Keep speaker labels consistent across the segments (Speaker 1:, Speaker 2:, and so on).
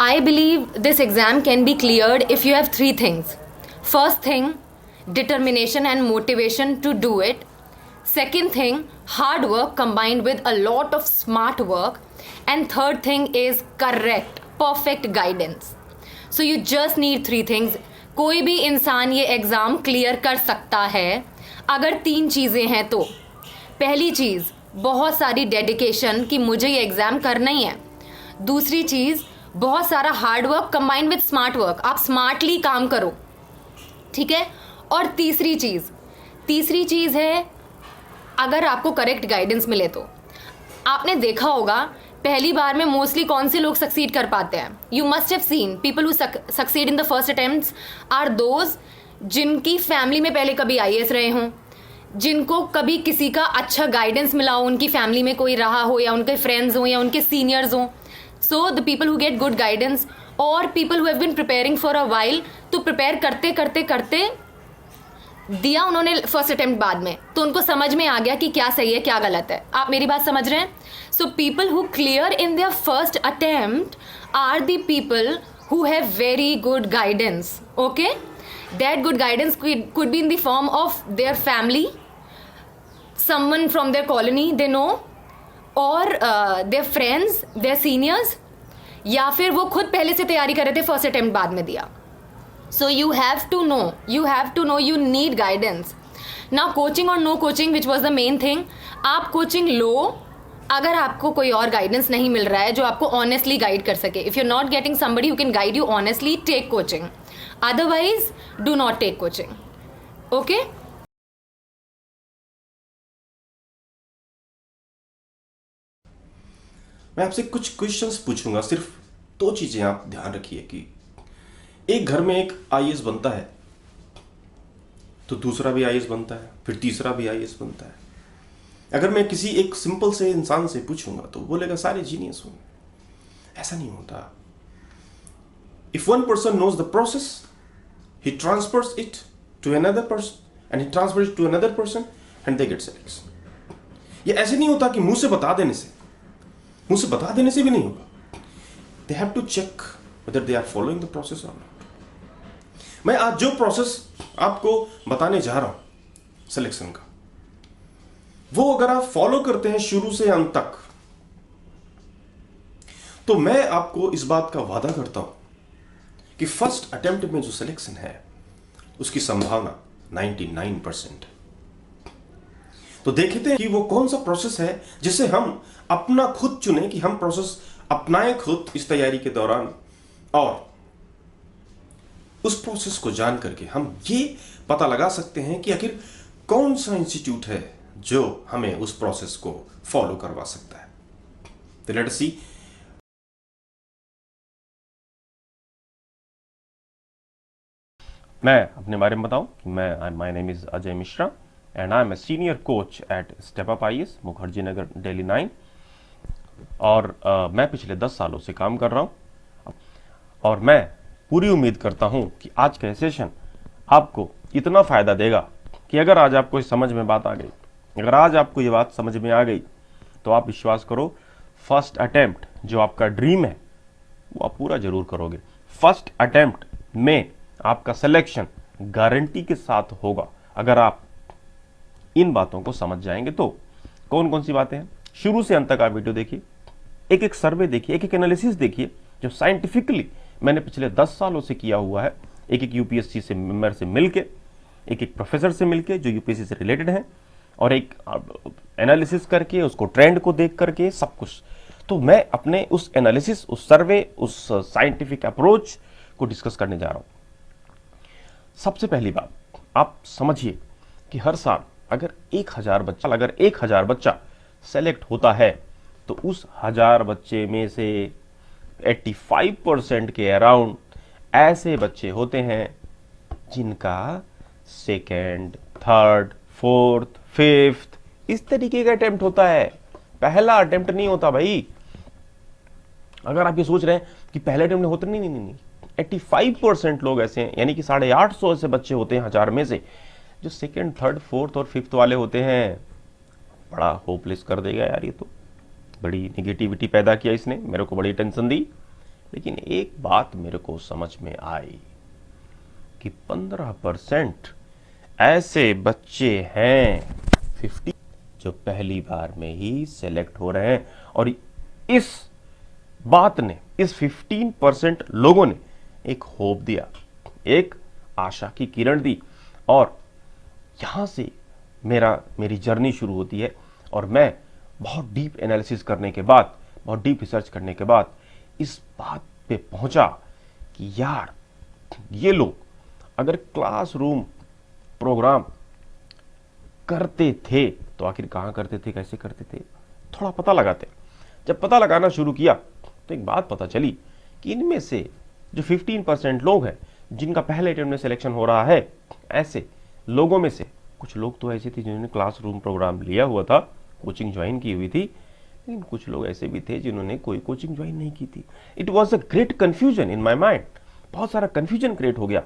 Speaker 1: I believe this exam can be cleared if you have three things. First thing, determination and motivation to do it. Second thing, hard work combined with a lot of smart work. And third thing is correct, perfect guidance. So you just need three things. कोई भी इंसान ये exam clear कर सकता है अगर तीन चीज़ें हैं तो। पहली चीज़, बहुत सारी डेडिकेशन कि मुझे ये एग्ज़ाम करना ही है। दूसरी चीज़, बहुत सारा hard work combined with smart work, आप स्मार्टली काम करो, ठीक है। और तीसरी चीज़ है अगर आपको करेक्ट गाइडेंस मिले तो। आपने देखा होगा पहली बार में मोस्टली कौन से लोग सक्सीड कर पाते हैं। You must have seen people who succeed in the first attempts are those जिनकी फैमिली में पहले कभी आईएएस रहे हों, जिनको कभी किसी का अच्छा गाइडेंस मिला हो, उनकी फैमिली में कोई रहा हो या उनके फ्रेंड्स हों या उनके सीनियर्स हों। So the people who get good guidance और people who have been preparing for a while, तो प्रिपेयर करते करते करते दिया उन्होंने फर्स्ट अटेम्प्ट बाद में, तो उनको समझ में आ गया कि क्या सही है क्या गलत है। आप मेरी बात समझ रहे हैं? So people who clear in their first attempt are the people who have very good guidance. Okay, that good guidance could be in the form of their family, someone from their colony they know, or their friends, their seniors, या फिर वो खुद पहले से तैयारी कर रहे थे, फर्स्ट अटेम्प्ट बाद में दिया। So you have to know you need guidance. Now coaching or no coaching, which was the main thing, आप कोचिंग लो अगर आपको कोई और गाइडेंस नहीं मिल रहा है जो आपको ऑनेस्टली गाइड कर सके। If you are not getting somebody who can guide you honestly, take coaching. Otherwise do not take coaching. Okay?
Speaker 2: मैं आपसे कुछ क्वेश्चंस पूछूंगा, सिर्फ दो चीजें आप ध्यान रखिए कि एक घर में एक आईएएस बनता है तो दूसरा भी आईएएस बनता है, फिर तीसरा भी आईएएस बनता है। अगर मैं किसी एक सिंपल से इंसान से पूछूंगा तो बोलेगा सारे जीनियस होंगे। ऐसा नहीं होता। If one person knows the process, he transfers it to another person and he transfers it to another person and they get select. ये ऐसे नहीं होता कि मुंह से बता देने से भी नहीं होगा। They have to check whether they are following the process or not. मैं आज जो प्रोसेस आपको बताने जा रहा हूं सिलेक्शन का, वो अगर आप फॉलो करते हैं शुरू से अंत तक, तो मैं आपको इस बात का वादा करता हूं कि फर्स्ट अटेम्प्ट में जो सिलेक्शन है उसकी संभावना 99%। तो देखते हैं कि वो कौन सा प्रोसेस है जिसे हम अपना खुद चुने, कि हम प्रोसेस अपनाएं खुद इस तैयारी के दौरान, और उस प्रोसेस को जान करके हम ये पता लगा सकते हैं कि आखिर कौन सा इंस्टीट्यूट है जो हमें उस प्रोसेस को फॉलो करवा सकता है। तो लेट्स सी।
Speaker 3: मैं अपने बारे में बताऊं कि my name is Ajay Mishra and I am a senior coach at Step Up IAS, Mukherjee Nagar, Delhi 9। और मैं पिछले 10 सालों से काम कर रहा हूं और मैं पूरी उम्मीद करता हूं कि आज का सेशन आपको इतना फायदा देगा कि अगर आज आपको इस समझ में बात आ गई, अगर आज आपको ये बात समझ में आ गई, तो आप विश्वास करो फर्स्ट अटेम्प्ट जो आपका ड्रीम है वो आप पूरा जरूर करोगे। फर्स्ट अटेम्प्ट में आपका सिलेक्शन गारंटी के साथ होगा अगर आप इन बातों को समझ जाएंगे। तो कौन कौन सी बातें हैं, शुरू से अंत तक आप वीडियो देखिए, एक एक सर्वे देखिए, एक एक एनालिसिस देखिए जो साइंटिफिकली मैंने पिछले 10 सालों से किया हुआ है, एक एक यूपीएससी से मेंबर से मिलके, एक एक प्रोफेसर से मिलके जो यूपीएससी से रिलेटेड है, और एक एनालिसिस करके, उसको ट्रेंड को देख करके, सब कुछ। तो मैं अपने उस एनालिसिस, उस सर्वे, उस साइंटिफिक अप्रोच को डिस्कस करने जा रहा हूं। सबसे पहली बात, आप समझिए कि हर साल अगर 1000 बच्चा सेलेक्ट होता है तो उस 1000 बच्चे में से 85% के अराउंड ऐसे बच्चे होते हैं जिनका सेकेंड, थर्ड, फोर्थ, फिफ्थ इस तरीके का अटेम्प्ट होता है, पहला अटेम्प्ट नहीं होता भाई। अगर आप ये सोच रहे हैं कि पहले अटेम्प्ट होते, नहीं, 85% लोग ऐसे हैं, यानी कि 850 ऐसे बच्चे होते हैं 1000 में से जो सेकेंड, थर्ड, फोर्थ और फिफ्थ वाले होते हैं। बड़ा होपलेस कर देगा यार, ये तो बड़ी निगेटिविटी पैदा किया इसने, मेरे को बड़ी टेंशन दी। लेकिन एक बात मेरे को समझ में आई कि 15% ऐसे बच्चे हैं 50 जो पहली बार में ही सेलेक्ट हो रहे हैं। और इस बात ने, इस 15% लोगों ने एक होप दिया, एक आशा की किरण दी। और यहां से मेरी जर्नी शुरू होती है। और मैं बहुत डीप एनालिसिस करने के बाद, बहुत डीप रिसर्च करने के बाद इस बात पे पहुंचा कि यार ये लोग अगर क्लासरूम प्रोग्राम करते थे तो आखिर कहां करते थे, कैसे करते थे, थोड़ा पता लगाते। जब पता लगाना शुरू किया तो एक बात पता चली कि इनमें से जो 15% लोग हैं जिनका पहले अटेम्प्ट में सिलेक्शन हो रहा है, ऐसे लोगों में से कुछ लोग तो ऐसे थे जिन्होंने क्लासरूम प्रोग्राम लिया हुआ था, कोचिंग ज्वाइन की हुई थी, लेकिन कुछ लोग ऐसे भी थे जिन्होंने कोई कोचिंग ज्वाइन नहीं की थी। It was a great confusion in my mind, बहुत सारा कंफ्यूजन क्रिएट हो गया।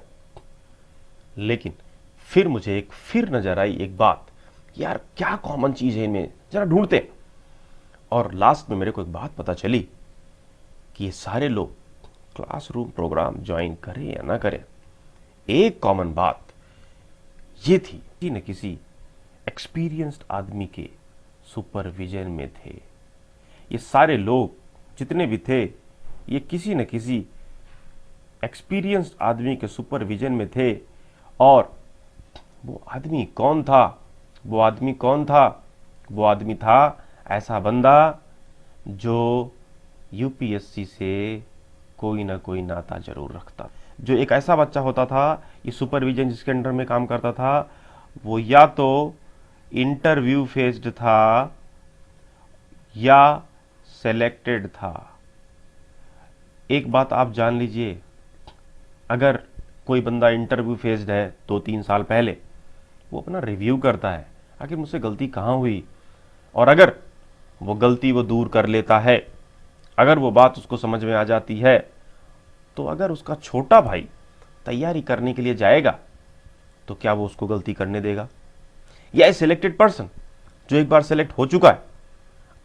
Speaker 3: लेकिन फिर मुझे फिर नजर आई एक बात, यार क्या कॉमन चीज है इनमें, जरा ढूंढते हैं। और लास्ट में मेरे को एक बात पता चली कि ये सारे लोग क्लासरूम प्रोग्राम ज्वाइन करें या ना करें, एक कॉमन बात ये थी, किसी न किसी एक्सपीरियंस्ड आदमी के सुपरविजन में थे। ये सारे लोग जितने भी थे, ये किसी न किसी एक्सपीरियंस्ड आदमी के सुपरविजन में थे। और वो आदमी कौन था? वो आदमी कौन था? वो आदमी था ऐसा बंदा जो यूपीएससी से कोई ना कोई नाता जरूर रखता। जो एक ऐसा बच्चा होता था, ये सुपरविजन जिसके अंडर में काम करता था, वो या तो इंटरव्यू फेस्ड था या सेलेक्टेड था। एक बात आप जान लीजिए, अगर कोई बंदा इंटरव्यू फेस्ड है 2-3 साल पहले, वो अपना रिव्यू करता है, आखिर मुझसे गलती कहाँ हुई, और अगर वो गलती वो दूर कर लेता है, अगर वो बात उसको समझ में आ जाती है, तो अगर उसका छोटा भाई तैयारी करने के लिए जाएगा तो क्या वो उसको गलती करने देगा? या सिलेक्टेड पर्सन जो एक बार सेलेक्ट हो चुका है,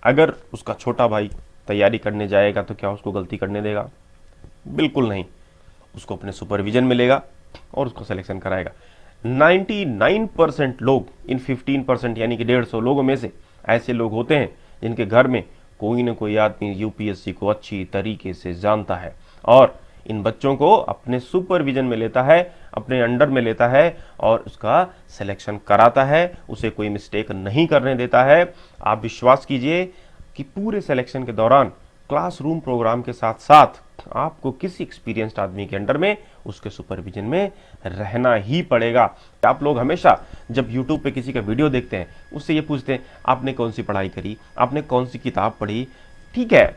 Speaker 3: अगर उसका छोटा भाई तैयारी करने जाएगा तो क्या उसको गलती करने देगा? बिल्कुल नहीं। उसको अपने सुपरविजन में लेगा और उसको सिलेक्शन कराएगा। 99% लोग इन 15% यानी कि 150 लोगों में से ऐसे लोग होते हैं जिनके घर में कोई ना कोई आदमी यूपीएससी को अच्छी तरीके से जानता है और इन बच्चों को अपने सुपरविजन में लेता है, अपने अंडर में लेता है और उसका सिलेक्शन कराता है, उसे कोई मिस्टेक नहीं करने देता है। आप विश्वास कीजिए कि पूरे सिलेक्शन के दौरान क्लासरूम प्रोग्राम के साथ साथ आपको किसी एक्सपीरियंस्ड आदमी के अंडर में, उसके सुपरविजन में रहना ही पड़ेगा। आप लोग हमेशा जब YouTube पे किसी का वीडियो देखते हैं, उससे ये पूछते हैं आपने कौन सी पढ़ाई करी, आपने कौन सी किताब पढ़ी। ठीक है,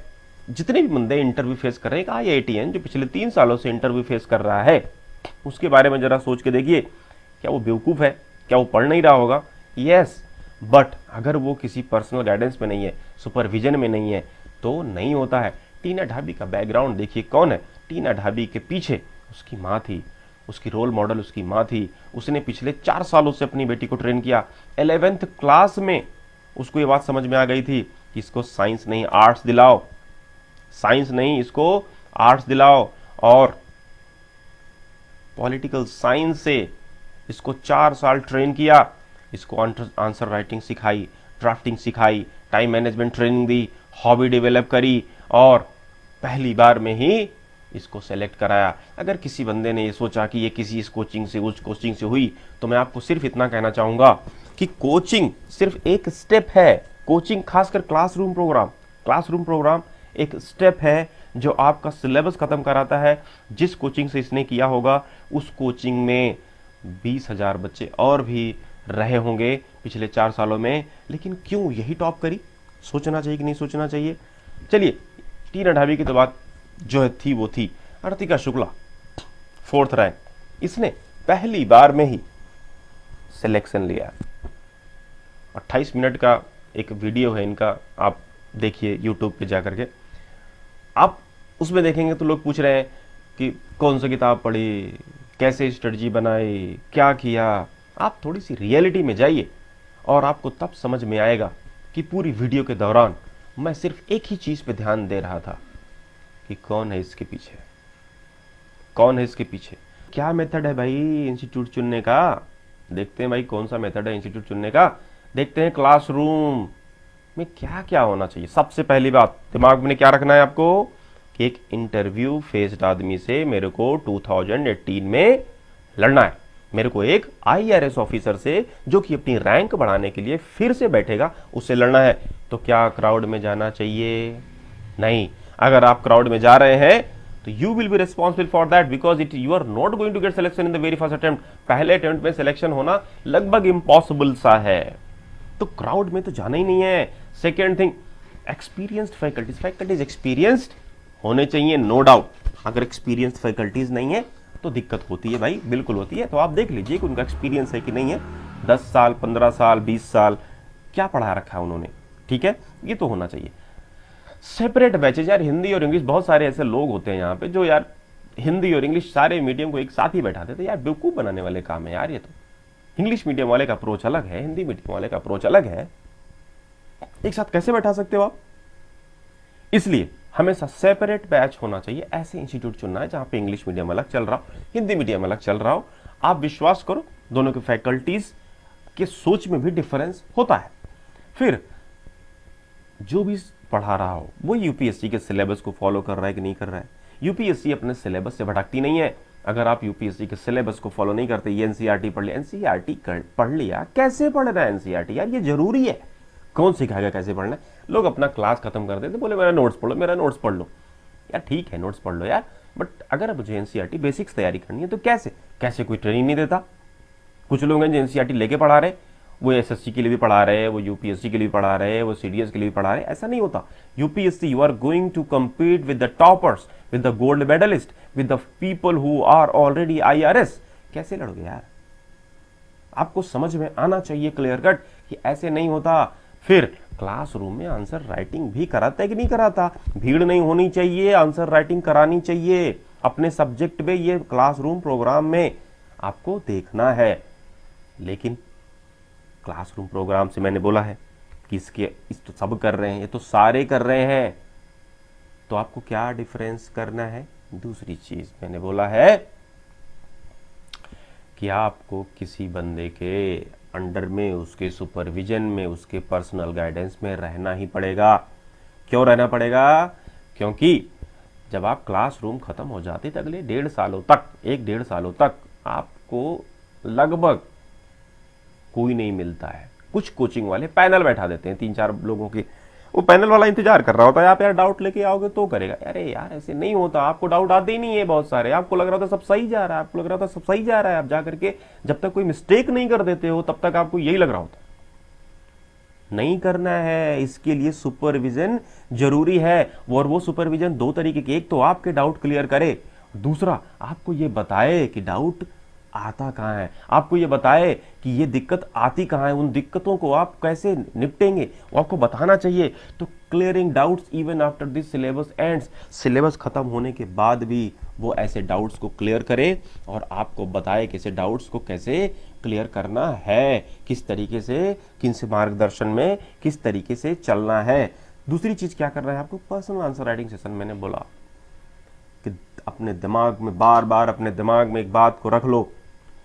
Speaker 3: जितने भी बंदे इंटरव्यू फेस कर रहे हैं, IITian जो पिछले 3 सालों से इंटरव्यू फेस कर रहा है, उसके बारे में जरा सोच के देखिए, क्या वो बेवकूफ़ है? क्या वो पढ़ नहीं रहा होगा? यस, बट अगर वो किसी पर्सनल गाइडेंस में नहीं है, सुपरविजन में नहीं है, तो नहीं होता है। टीना ढाबी का बैकग्राउंड देखिए कौन है। टीना ढाबी के पीछे उसकी माँ थी, उसकी रोल मॉडल उसकी माँ थी। उसने पिछले 4 सालों से अपनी बेटी को ट्रेन किया। 11th क्लास में उसको ये बात समझ में आ गई थी कि इसको साइंस नहीं आर्ट्स दिलाओ, साइंस नहीं इसको आर्ट्स दिलाओ। और पॉलिटिकल साइंस से इसको 4 साल ट्रेन किया। इसको आंसर राइटिंग सिखाई, ड्राफ्टिंग सिखाई, टाइम मैनेजमेंट ट्रेनिंग दी, हॉबी डेवलप करी और पहली बार में ही इसको सेलेक्ट कराया। अगर किसी बंदे ने ये सोचा कि ये किसी इस कोचिंग से उस कोचिंग से हुई, तो मैं आपको सिर्फ इतना कहना चाहूँगा कि कोचिंग सिर्फ एक स्टेप है। कोचिंग, खासकर क्लासरूम प्रोग्राम एक स्टेप है जो आपका सिलेबस खत्म कराता है। जिस कोचिंग से इसने किया होगा, उस कोचिंग में 20,000 बच्चे और भी रहे होंगे पिछले 4 सालों में, लेकिन क्यों यही टॉप करी? सोचना चाहिए कि नहीं सोचना चाहिए? चलिए, टीना ढाबी की तो बात जो थी वो थी। अर्तिका शुक्ला 4th रैंक, इसने पहली बार में ही सिलेक्शन लिया। 28 मिनट का एक वीडियो है इनका, आप देखिए YouTube पे जाकर के। आप उसमें देखेंगे तो लोग पूछ रहे हैं कि कौन सी किताब पढ़ी, कैसे स्ट्रेटजी बनाई, क्या किया। आप थोड़ी सी रियलिटी में जाइए और आपको तब समझ में आएगा कि पूरी वीडियो के दौरान मैं सिर्फ एक ही चीज़ पे ध्यान दे रहा था, कि कौन है इसके पीछे, कौन है इसके पीछे। क्या मेथड है भाई इंस्टीट्यूट चुनने का? देखते हैं भाई कौन सा मेथड है इंस्टीट्यूट चुनने का। देखते हैं क्लासरूम में क्या क्या होना चाहिए। सबसे पहली बात दिमाग में क्या रखना है आपको कि एक इंटरव्यू फेस्ड आदमी से मेरे को 2018 में लड़ना है। मेरे को एक आईआरएस ऑफिसर से जो कि अपनी रैंक बढ़ाने के लिए फिर से बैठेगा, उससे लड़ना है। तो क्या क्राउड में जाना चाहिए? नहीं। अगर आप क्राउड में जा रहे हैं तो you will be responsible for that because it you are not going to get selection in the very first attempt. पहले अटेम्प्ट में सिलेक्शन होना लगभग इम्पॉसिबल सा है, तो क्राउड में तो जाना ही नहीं है। Second thing, experienced faculties, faculties experienced होने चाहिए, नो डाउट। अगर एक्सपीरियंस्ड फैकल्टीज नहीं है तो दिक्कत होती है भाई, बिल्कुल होती है। तो आप देख लीजिए कि उनका एक्सपीरियंस है कि नहीं है, 10 साल 15 साल 20 साल क्या पढ़ा रखा है उन्होंने, ठीक है, ये तो होना चाहिए। सेपरेट बैचेज, यार हिंदी और इंग्लिश, बहुत सारे ऐसे लोग होते हैं यहाँ पे जो यार हिंदी और इंग्लिश सारे मीडियम को एक साथ ही बैठा देते हैं। यार बेवकूफ बनाने वाले काम है यार ये तो। इंग्लिश मीडियम वाले का अप्रोच अलग है, हिंदी मीडियम वाले का अप्रोच अलग है, एक साथ कैसे बैठा सकते हो आप? इसलिए हमेशा सेपरेट बैच होना चाहिए। ऐसे इंस्टीट्यूट चुनना है जहां पे इंग्लिश मीडियम अलग चल रहा हो, हिंदी मीडियम अलग चल रहा हो। आप विश्वास करो दोनों के फैकल्टीज के सोच में भी डिफरेंस होता है। फिर जो भी पढ़ा रहा हो वो यूपीएससी के सिलेबस को फॉलो कर रहा है कि नहीं कर रहा है। यूपीएससी अपने सिलेबस से भटकती नहीं है। अगर आप यूपीएससी के सिलेबस को फॉलो नहीं करते, ये एनसीईआरटी पढ़ लिया, एनसीईआरटी पढ़ लिया, कैसे पढ़ना है एनसीईआरटी? यार ये जरूरी है, कौन सिखाएगा कैसे पढ़ना है? लोग अपना क्लास खत्म कर देते, बोले मेरा नोट्स पढ़ लो, मेरा नोट्स पढ़ लो। यार ठीक है नोट्स पढ़ लो यार, बट अगर मुझे एनसीईआरटी बेसिक्स तैयारी करनी है तो कैसे? कैसे कोई ट्रेनिंग नहीं देता। कुछ लोग हैं जो एनसीईआरटी लेके पढ़ा रहे, वो एसएससी के लिए भी पढ़ा रहे हैं, वो यूपीएससी के लिए भी पढ़ा रहे हैं, वो सीडीएस के लिए भी पढ़ा रहे हैं। ऐसा नहीं होता। UPSC you are going to compete with the toppers, with the gold medalist, with the people who are already IRS. कैसे लड़ोगे यार? आपको समझ में आना चाहिए क्लियर कट कि ऐसे नहीं होता। फिर क्लासरूम में आंसर राइटिंग भी कराता है कि नहीं कराता? भीड़ नहीं होनी चाहिए, आंसर राइटिंग करानी चाहिए अपने सब्जेक्ट में। ये क्लासरूम प्रोग्राम में आपको देखना है। लेकिन क्लासरूम प्रोग्राम से मैंने बोला है कि इस तो सब कर रहे हैं, ये तो सारे कर रहे हैं, तो आपको क्या डिफरेंस करना है? दूसरी चीज मैंने बोला है कि आपको किसी बंदे के अंडर में, उसके सुपरविजन में, उसके पर्सनल गाइडेंस में रहना ही पड़ेगा। क्यों रहना पड़ेगा? क्योंकि जब आप क्लासरूम खत्म हो जाते तो अगले 1.5 सालों तक, 1-1.5 सालों तक आपको लगभग कोई नहीं मिलता है। कुछ कोचिंग वाले पैनल बैठा देते हैं 3-4 लोगों की, वो पैनल वाला इंतजार कर रहा होता है आप यार डाउट लेके आओगे तो करेगा। अरे यार ऐसे नहीं होता, आपको डाउट आते ही नहीं है बहुत सारे। आपको लग रहा था सब सही जा रहा है, आपको लग रहा था सब सही जा रहा है, आप जा करके जब तक कोई मिस्टेक नहीं कर देते हो तब तक आपको यही लग रहा होता है। नहीं करना है, इसके लिए सुपरविजन जरूरी है। और वो सुपरविजन 2 तरीके के, एक तो आपके डाउट क्लियर करे, दूसरा आपको ये बताए कि डाउट आता कहाँ है, आपको ये बताए कि ये दिक्कत आती कहाँ है, उन दिक्कतों को आप कैसे निपटेंगे वो आपको बताना चाहिए। तो clearing doubts even after this syllabus ends, syllabus खत्म होने के बाद भी वो ऐसे डाउट्स को क्लियर करे और आपको बताए कि ऐसे डाउट्स को कैसे क्लियर करना है, किस तरीके से, किन से मार्गदर्शन में किस तरीके से चलना है। दूसरी चीज क्या करना है आपको? Personal answer writing session. मैंने बोला कि अपने दिमाग में बार बार अपने दिमाग में एक बात को रख लो,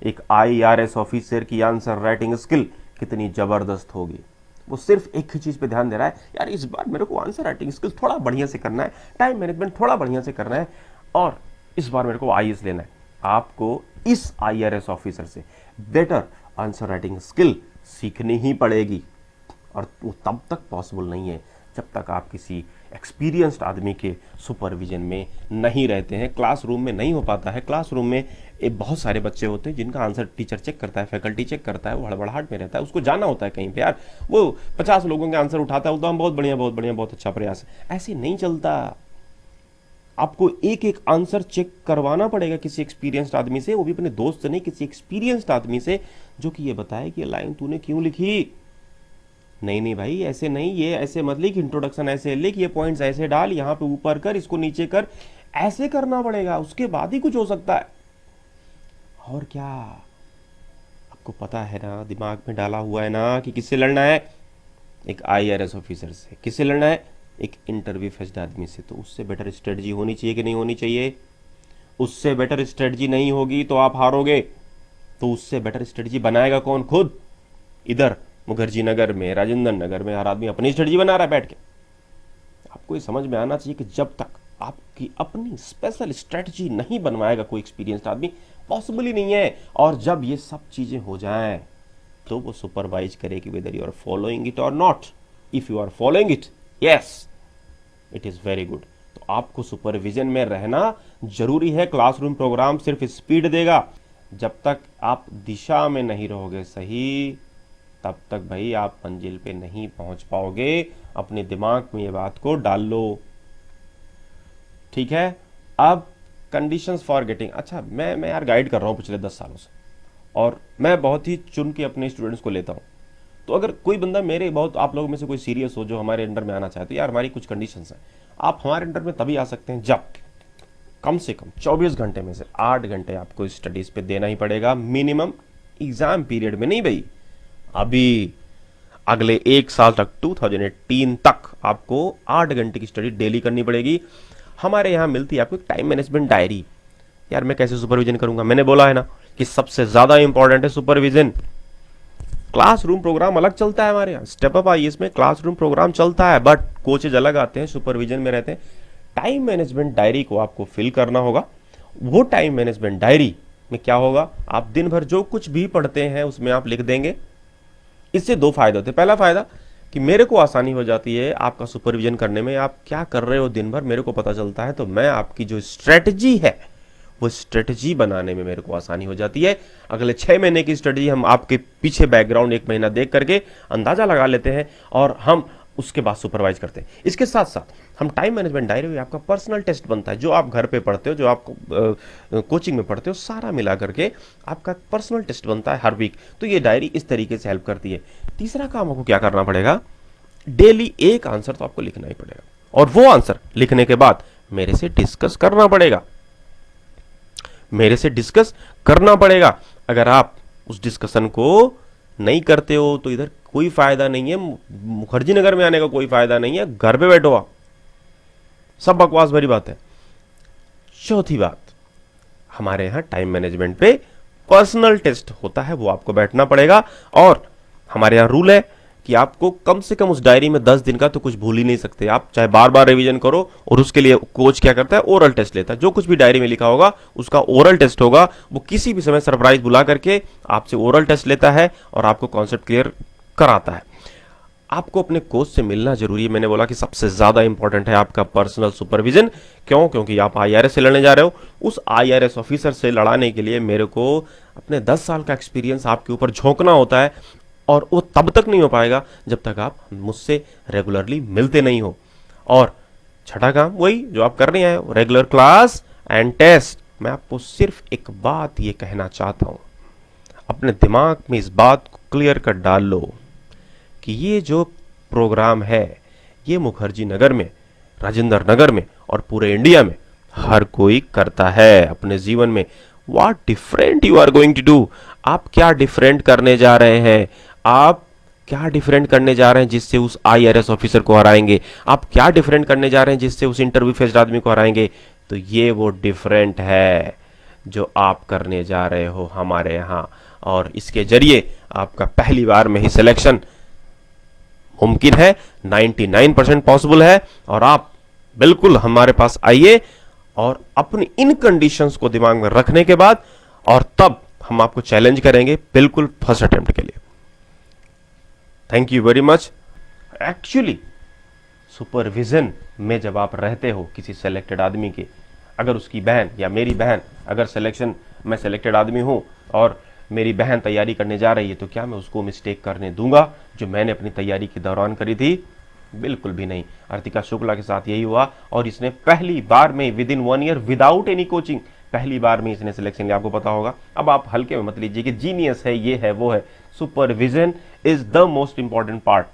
Speaker 3: एक आईआरएस ऑफिसर की आंसर राइटिंग स्किल कितनी जबरदस्त होगी। वो सिर्फ एक ही चीज पे ध्यान दे रहा है, यार इस बार मेरे को आंसर राइटिंग स्किल थोड़ा बढ़िया से करना है, टाइम मैनेजमेंट थोड़ा बढ़िया से करना है, और इस बार मेरे को आईएएस लेना है। आपको इस आईआरएस ऑफिसर से बेटर आंसर राइटिंग स्किल सीखनी ही पड़ेगी, और वो तब तक पॉसिबल नहीं है जब तक आप किसी एक्सपीरियंस्ड आदमी के सुपरविजन में नहीं रहते हैं। क्लासरूम में नहीं हो पाता है। क्लासरूम में बहुत सारे बच्चे होते हैं जिनका आंसर टीचर चेक करता है, फैकल्टी चेक करता है, वो हड़बड़ाहट में रहता है, उसको जाना होता है कहीं पे, यार वो 50 लोगों के आंसर उठाता है, वो तो हम बहुत बढ़िया बहुत बढ़िया बहुत अच्छा प्रयास है। ऐसे नहीं चलता। आपको एक एक आंसर चेक करवाना पड़ेगा किसी एक्सपीरियंस्ड आदमी से, वो भी अपने दोस्त से नहीं, किसी एक्सपीरियंस्ड आदमी से जो कि ये बताए कि ये लाइन तूने क्यों लिखी। नहीं भाई ऐसे नहीं, ये ऐसे मत लिख, इंट्रोडक्शन ऐसे लिख, ये पॉइंट्स ऐसे डाल, यहाँ पे ऊपर कर, इसको नीचे कर, ऐसे करना पड़ेगा, उसके बाद ही कुछ हो सकता है। और क्या आपको पता है ना, दिमाग में डाला हुआ है ना कि किससे लड़ना है? एक आईआरएस ऑफिसर से। किससे लड़ना है? एक इंटरव्यू फेस्ड आदमी से, तो उससे बेटर स्ट्रेटजी होनी चाहिए कि नहीं होनी चाहिए? उससे बेटर स्ट्रेटजी नहीं होगी तो आप हारोगे। तो उससे बेटर स्ट्रेटजी बनाएगा कौन? खुद। इधर मुखर्जी नगर में, राजेंद्र नगर में हर आदमी अपनी स्ट्रेटजी बना रहा है बैठ के। आपको ये समझ में आना चाहिए कि जब तक आपकी अपनी स्पेशल स्ट्रेटजी नहीं बनवाएगा कोई एक्सपीरियंस्ड आदमी, पॉसिबल ही नहीं है। और जब ये सब चीजें हो जाएं तो वो सुपरवाइज करे कि whether you are following it और not. If you are following it, yes, it is very good. तो आपको सुपरविजन में रहना जरूरी है। क्लासरूम प्रोग्राम सिर्फ स्पीड देगा। जब तक आप दिशा में नहीं रहोगे सही, तब तक भाई आप मंजिल पे नहीं पहुंच पाओगे। अपने दिमाग में ये बात को डाल लो, ठीक है? अब कंडीशंस फॉर गेटिंग, अच्छा मैं यार गाइड कर रहा हूं पिछले 10 सालों से, और मैं बहुत ही चुन के अपने स्टूडेंट्स को लेता हूं। तो अगर कोई बंदा मेरे, बहुत आप लोगों में से कोई सीरियस हो जो हमारे अंडर में आना चाहे, तो यार हमारी कुछ कंडीशंस हैं। आप हमारे अंडर में तभी आ सकते हैं जब कम से कम 24 घंटे में से 8 घंटे आपको स्टडीज पे देना ही पड़ेगा मिनिमम, एग्जाम पीरियड में नहीं भाई, अभी अगले 1 साल तक 2018 तक आपको 8 घंटे की स्टडी डेली करनी पड़ेगी। हमारे यहाँ मिलती है आपको टाइम मैनेजमेंट डायरी। यार मैं कैसे सुपरविजन करूंगा? मैंने बोला है ना कि सबसे ज्यादा इंपॉर्टेंट है सुपरविजन। क्लासरूम प्रोग्राम अलग चलता है हमारे यहाँ, स्टेप अप आईएएस में क्लासरूम प्रोग्राम चलता है, बट कोचेज अलग आते हैं, सुपरविजन में रहते हैं। टाइम मैनेजमेंट डायरी को आपको फिल करना होगा। वो टाइम मैनेजमेंट डायरी में क्या होगा, आप दिन भर जो कुछ भी पढ़ते हैं उसमें आप लिख देंगे। इससे 2 फायदे होते हैं। पहला फायदा कि मेरे को आसानी हो जाती है आपका सुपरविजन करने में, आप क्या कर रहे हो दिन भर मेरे को पता चलता है, तो मैं आपकी जो स्ट्रेटजी है वो स्ट्रेटजी बनाने में मेरे को आसानी हो जाती है। अगले 6 महीने की स्ट्रेटजी हम आपके पीछे बैकग्राउंड 1 महीना देख करके अंदाजा लगा लेते हैं और हम उसके बाद सुपरवाइज करते हैं। इसके साथ साथ हम टाइम मैनेजमेंट डायरी में आपका पर्सनल टेस्ट बनता है, जो आप घर पे पढ़ते हो, जो आप कोचिंग में पढ़ते हो, सारा मिला करके आपका पर्सनल टेस्ट बनता है हर वीक। तो ये डायरी इस तरीके से हेल्प करती है। तीसरा काम आपको क्या करना पड़ेगा, डेली एक आंसर तो आपको लिखना ही पड़ेगा, और वो आंसर लिखने के बाद मेरे से डिस्कस करना पड़ेगा, मेरे से डिस्कस करना पड़ेगा। अगर आप उस डिस्कशन को नहीं करते हो तो इधर कोई फायदा नहीं है, मुखर्जी नगर में आने का कोई फायदा नहीं है, घर पे बैठो आप, सब बकवास भरी बात है। चौथी बात, हमारे यहां टाइम मैनेजमेंट पे पर्सनल टेस्ट होता है, वो आपको बैठना पड़ेगा। और हमारे यहां रूल है कि आपको कम से कम उस डायरी में 10 दिन का तो कुछ भूल ही नहीं सकते आप, चाहे बार बार रिवीजन करो। और उसके लिए कोच क्या करता है, ओरल टेस्ट लेता है। जो कुछ भी डायरी में लिखा होगा उसका ओरल टेस्ट होगा। वो किसी भी समय सरप्राइज बुला करके आपसे ओरल टेस्ट लेता है और आपको कॉन्सेप्ट क्लियर कराता है। आपको अपने कोच से मिलना जरूरी है। मैंने बोला कि सबसे ज्यादा इंपॉर्टेंट है आपका पर्सनल सुपरविजन। क्यों? क्योंकि आप आईआरएस से लड़ने जा रहे हो। उस आईआरएस ऑफिसर से लड़ाने के लिए मेरे को अपने 10 साल का एक्सपीरियंस आपके ऊपर झोंकना होता है, और वो तब तक नहीं हो पाएगा जब तक आप मुझसे रेगुलरली मिलते नहीं हो। और छठा काम वही जो आप कर रहे हैं, रेगुलर क्लास एंड टेस्ट। मैं आपको सिर्फ एक बात ये कहना चाहता हूं, अपने दिमाग में इस बात को क्लियर कर डाल लो कि ये जो प्रोग्राम है ये मुखर्जी नगर में, राजेंद्र नगर में और पूरे इंडिया में हर कोई करता है अपने जीवन में। What different you are going to do, आप क्या डिफरेंट करने जा रहे हैं, आप क्या डिफरेंट करने जा रहे हैं जिससे उस आईआरएस ऑफिसर को हराएंगे, आप क्या डिफरेंट करने जा रहे हैं जिससे उस इंटरव्यू फेस्ड आदमी को हराएंगे। तो ये वो डिफरेंट है जो आप करने जा रहे हो हमारे यहाँ, और इसके जरिए आपका पहली बार में ही सिलेक्शन मुमकिन है, 99% पॉसिबल है। और आप बिल्कुल हमारे पास आइए और अपनी इन कंडीशंस को दिमाग में रखने के बाद, और तब हम आपको चैलेंज करेंगे बिल्कुल फर्स्ट अटेम्प्ट के लिए। Thank you very much. Actually supervision में जब आप रहते हो किसी सेलेक्टेड आदमी के, अगर उसकी बहन या मेरी बहन, अगर सिलेक्शन, मैं सेलेक्टेड आदमी हूं और मेरी बहन तैयारी करने जा रही है, तो क्या मैं उसको मिस्टेक करने दूंगा जो मैंने अपनी तैयारी के दौरान करी थी? बिल्कुल भी नहीं। अर्तिका शुक्ला के साथ यही हुआ, और इसने पहली बार में with in 1 year without any coaching पहली बार में इसने सिलेक्शन लिया, आपको पता होगा। अब आप हल्के में मत लीजिए कि जीनियस है, ये है, वो है। Supervision is the most important part